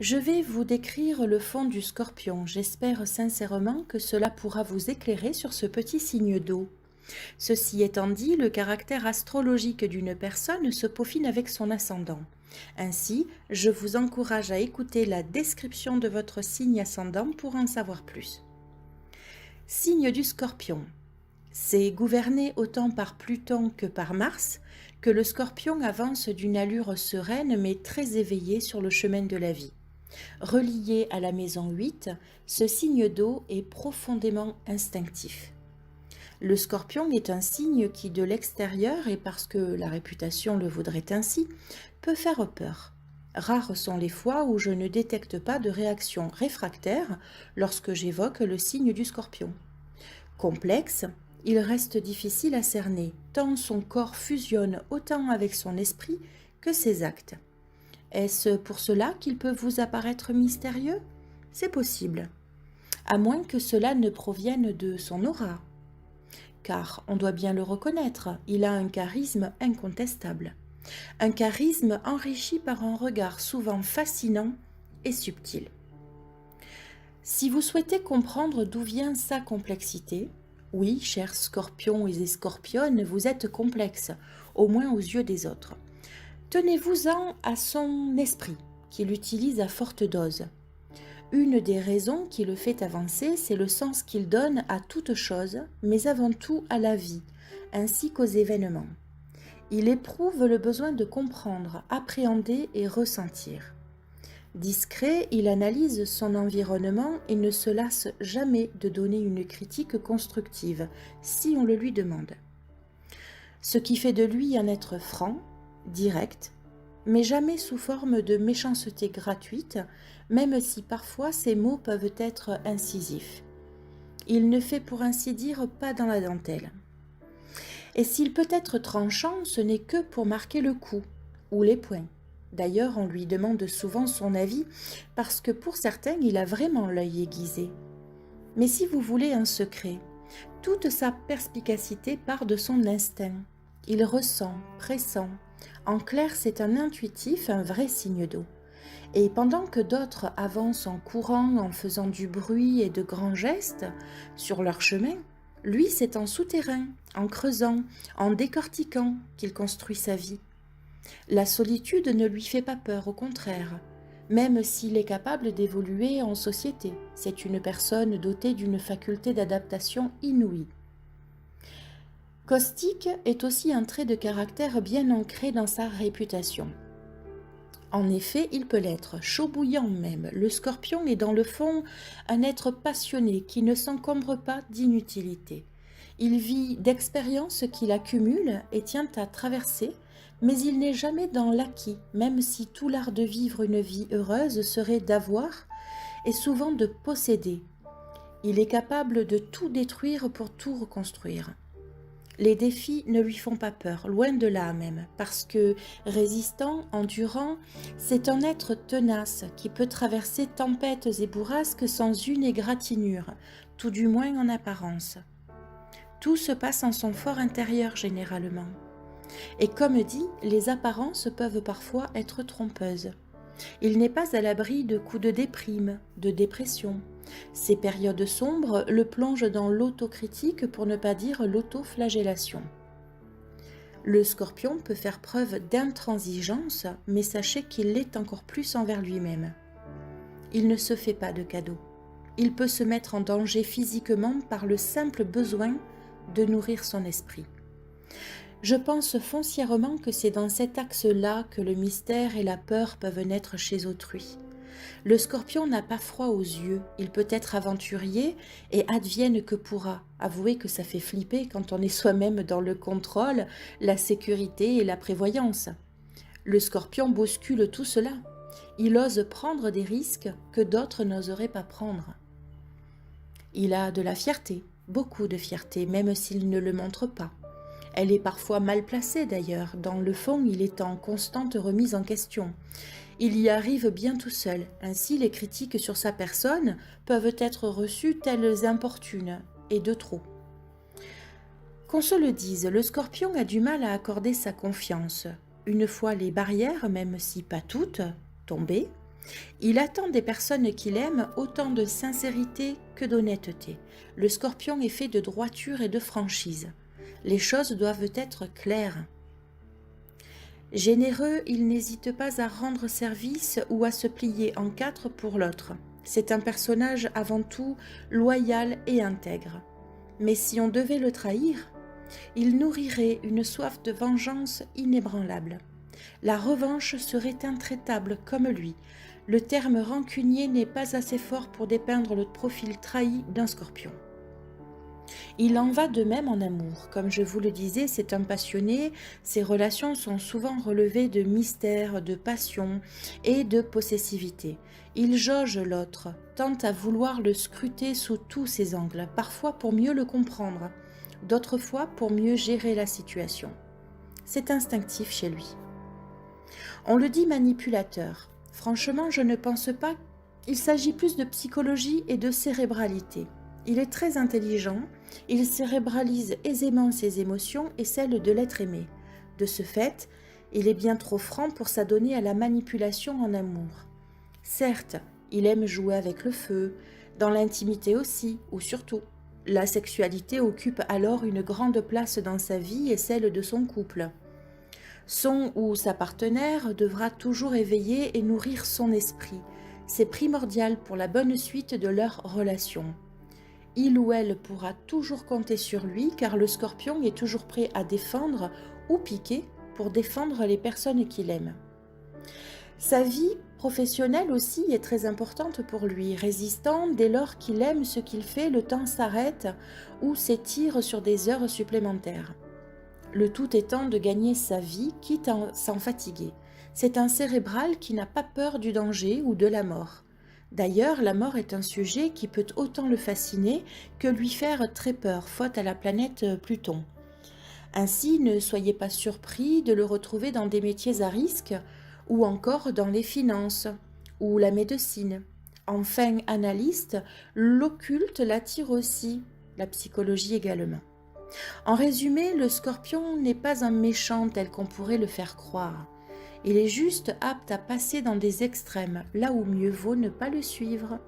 Je vais vous décrire le fond du Scorpion. J'espère sincèrement que cela pourra vous éclairer sur ce petit signe d'eau. Ceci étant dit, le caractère astrologique d'une personne se peaufine avec son ascendant. Ainsi, je vous encourage à écouter la description de votre signe ascendant pour en savoir plus. Signe du Scorpion. C'est gouverné autant par Pluton que par Mars que le Scorpion avance d'une allure sereine mais très éveillée sur le chemin de la vie. Relié à la maison 8, ce signe d'eau est profondément instinctif. Le Scorpion est un signe qui, de l'extérieur, et parce que la réputation le voudrait ainsi, peut faire peur. Rares sont les fois où je ne détecte pas de réaction réfractaire lorsque j'évoque le signe du Scorpion. Complexe, il reste difficile à cerner, tant son corps fusionne autant avec son esprit que ses actes. Est-ce pour cela qu'il peut vous apparaître mystérieux? C'est possible, à moins que cela ne provienne de son aura. Car, on doit bien le reconnaître, il a un charisme incontestable. Un charisme enrichi par un regard souvent fascinant et subtil. Si vous souhaitez comprendre d'où vient sa complexité, oui, chers scorpions et scorpionnes, vous êtes complexes, au moins aux yeux des autres. Tenez-vous-en à son esprit, qu'il utilise à forte dose. Une des raisons qui le fait avancer, c'est le sens qu'il donne à toute chose, mais avant tout à la vie, ainsi qu'aux événements. Il éprouve le besoin de comprendre, appréhender et ressentir. Discret, il analyse son environnement et ne se lasse jamais de donner une critique constructive, si on le lui demande. Ce qui fait de lui un être franc, direct, mais jamais sous forme de méchanceté gratuite, même si parfois ces mots peuvent être incisifs. Il ne fait pour ainsi dire pas dans la dentelle. Et s'il peut être tranchant, ce n'est que pour marquer le coup, ou les points. D'ailleurs, on lui demande souvent son avis, parce que pour certains, il a vraiment l'œil aiguisé. Mais si vous voulez un secret, toute sa perspicacité part de son instinct. Il ressent, pressent. En clair, c'est un intuitif, un vrai signe d'eau. Et pendant que d'autres avancent en courant, en faisant du bruit et de grands gestes sur leur chemin, lui, c'est en souterrain, en creusant, en décortiquant qu'il construit sa vie. La solitude ne lui fait pas peur, au contraire, même s'il est capable d'évoluer en société. C'est une personne dotée d'une faculté d'adaptation inouïe. Caustique est aussi un trait de caractère bien ancré dans sa réputation. En effet, il peut l'être, chaud bouillant même. Le Scorpion est dans le fond un être passionné qui ne s'encombre pas d'inutilité. Il vit d'expériences qu'il accumule et tient à traverser, mais il n'est jamais dans l'acquis, même si tout l'art de vivre une vie heureuse serait d'avoir et souvent de posséder. Il est capable de tout détruire pour tout reconstruire. Les défis ne lui font pas peur, loin de là même, parce que résistant, endurant, c'est un être tenace qui peut traverser tempêtes et bourrasques sans une égratignure, tout du moins en apparence. Tout se passe en son fort intérieur généralement. Et comme dit, les apparences peuvent parfois être trompeuses. Il n'est pas à l'abri de coups de déprime, de dépression. Ces périodes sombres le plongent dans l'autocritique pour ne pas dire l'autoflagellation. Le Scorpion peut faire preuve d'intransigeance, mais sachez qu'il l'est encore plus envers lui-même. Il ne se fait pas de cadeaux. Il peut se mettre en danger physiquement par le simple besoin de nourrir son esprit. Je pense foncièrement que c'est dans cet axe-là que le mystère et la peur peuvent naître chez autrui. Le Scorpion n'a pas froid aux yeux, il peut être aventurier et advienne que pourra. Avouez que ça fait flipper quand on est soi-même dans le contrôle, la sécurité et la prévoyance. Le Scorpion bouscule tout cela. Il ose prendre des risques que d'autres n'oseraient pas prendre. Il a de la fierté, beaucoup de fierté, même s'il ne le montre pas. Elle est parfois mal placée d'ailleurs, dans le fond il est en constante remise en question. Il y arrive bien tout seul, ainsi les critiques sur sa personne peuvent être reçues telles importunes, et de trop. Qu'on se le dise, le Scorpion a du mal à accorder sa confiance. Une fois les barrières, même si pas toutes, tombées, Il attend des personnes qu'il aime autant de sincérité que d'honnêteté. Le Scorpion est fait de droiture et de franchise. Les choses doivent être claires. Généreux, il n'hésite pas à rendre service ou à se plier en quatre pour l'autre. C'est un personnage avant tout loyal et intègre. Mais si on devait le trahir, il nourrirait une soif de vengeance inébranlable. La revanche serait intraitable comme lui. Le terme rancunier n'est pas assez fort pour dépeindre le profil trahi d'un Scorpion. Il en va de même en amour. Comme je vous le disais, c'est un passionné. Ses relations sont souvent relevées de mystère, de passion et de possessivité. Il jauge l'autre, tente à vouloir le scruter sous tous ses angles, parfois pour mieux le comprendre, d'autres fois pour mieux gérer la situation. C'est instinctif chez lui. On le dit manipulateur. Franchement, je ne pense pas. Il s'agit plus de psychologie et de cérébralité. Il est très intelligent, il cérébralise aisément ses émotions et celles de l'être aimé. De ce fait, il est bien trop franc pour s'adonner à la manipulation en amour. Certes, il aime jouer avec le feu, dans l'intimité aussi, ou surtout. La sexualité occupe alors une grande place dans sa vie et celle de son couple. Son ou sa partenaire devra toujours éveiller et nourrir son esprit. C'est primordial pour la bonne suite de leur relation. Il ou elle pourra toujours compter sur lui car le Scorpion est toujours prêt à défendre ou piquer pour défendre les personnes qu'il aime. Sa vie professionnelle aussi est très importante pour lui. Résistant, dès lors qu'il aime ce qu'il fait, le temps s'arrête ou s'étire sur des heures supplémentaires. Le tout étant de gagner sa vie, quitte à s'en fatiguer. C'est un cérébral qui n'a pas peur du danger ou de la mort. D'ailleurs, la mort est un sujet qui peut autant le fasciner que lui faire très peur, faute à la planète Pluton. Ainsi, ne soyez pas surpris de le retrouver dans des métiers à risque, ou encore dans les finances, ou la médecine. Enfin, analyste, l'occulte l'attire aussi, la psychologie également. En résumé, le Scorpion n'est pas un méchant tel qu'on pourrait le faire croire. Il est juste apte à passer dans des extrêmes, là où mieux vaut ne pas le suivre.